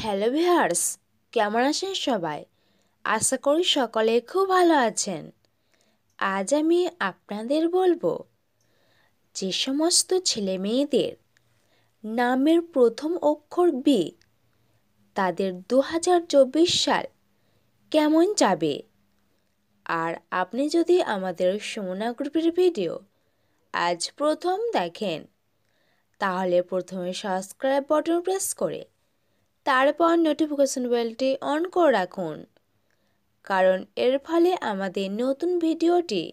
Hello viewers, কেমন আছেন সবাই? আশা করি সকলে খুব ভালো আছেন। আজ আমি আপনাদের বলবো যে সমস্ত ছেলে মেয়েদের নামের প্রথম অক্ষর বি, তাদের 2024 সাল কেমন যাবে। আর আপনি যদি আমাদের সুমনা গ্রুপের ভিডিও আজ প্রথম দেখেন, তাহলে প্রথমে সাবস্ক্রাইব বাটন প্রেস করে তারপর নোটিফিকেশন বেলটি অন করে রাখুন, কারণ এর ফলে আমাদের নতুন ভিডিওটি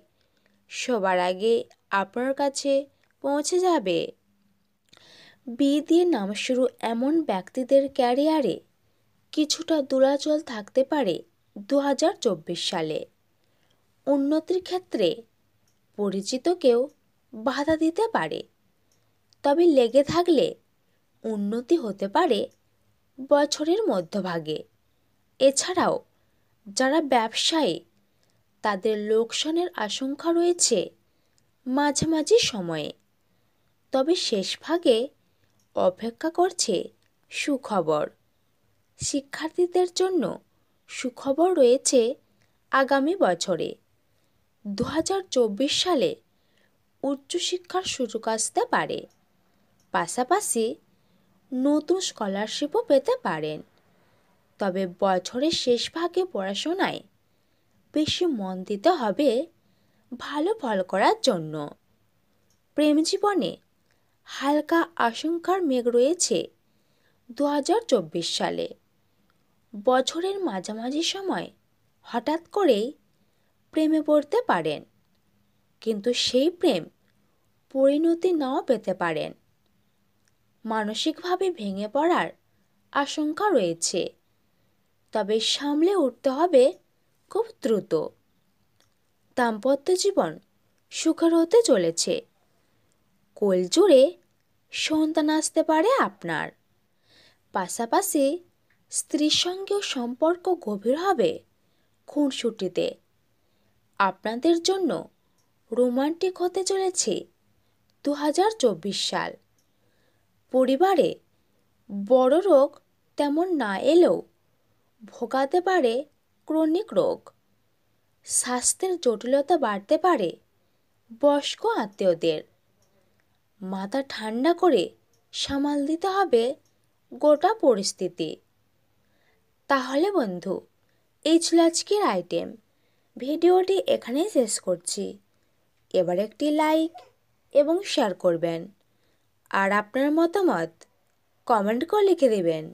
সবার আগে আপনার কাছে পৌঁছে যাবে। বি দিয়ে নাম শুরু এমন ব্যক্তিদের ক্যারিয়ারে কিছুটা দোলাচল থাকতে পারে 2024 সালে। উন্নতির ক্ষেত্রে পরিচিত কেউ বাধা দিতে পারে, তবে লেগে থাকলে উন্নতি হতে পারে বছরের মধ্যভাগে। এছাড়াও যারা ব্যবসায়ী, তাদের লোকসানের আশঙ্কা রয়েছে মাঝামাঝি সময়ে, তবে শেষ ভাগে অপেক্ষা করছে সুখবর। শিক্ষার্থীদের জন্য সুখবর রয়েছে আগামী বছরে 2024 সালে উচ্চশিক্ষার সুযোগ আসতে পারে, পাশাপাশি নতুন স্কলারশিপও পেতে পারেন। তবে বছরের শেষ ভাগে পড়াশোনায় বেশি মন দিতে হবে ভালো ফল করার জন্য। প্রেম জীবনে হালকা আশঙ্কার মেঘ রয়েছে 2024 সালে। বছরের মাঝামাঝি সময় হঠাৎ করেই প্রেমে পড়তে পারেন, কিন্তু সেই প্রেম পরিণতি নাও পেতে পারেন। মানসিকভাবে ভেঙে পড়ার আশঙ্কা রয়েছে, তবে সামলে উঠতে হবে খুব দ্রুত। দাম্পত্য জীবন সুখের হতে চলেছে। কোল জুড়ে সন্তান আসতে পারে আপনার। পাশাপাশি স্ত্রীর সঙ্গেও সম্পর্ক গভীর হবে খুনসুটিতে। আপনাদের জন্য রোমান্টিক হতে চলেছে 2024 সাল। পরিবারে বড় রোগ তেমন না এলেও ভোগাতে পারে ক্রনিক রোগ। স্বাস্থ্যের জটিলতা বাড়তে পারে বয়স্ক আত্মীয়দের। মাথা ঠান্ডা করে সামাল দিতে হবে গোটা পরিস্থিতি। তাহলে বন্ধু, এই ছিল আজকের আইটেম। ভিডিওটি এখানেই শেষ করছি। এবার একটি লাইক এবং শেয়ার করবেন, আর আপনার মতামত কমেন্ট করে লিখে দেবেন।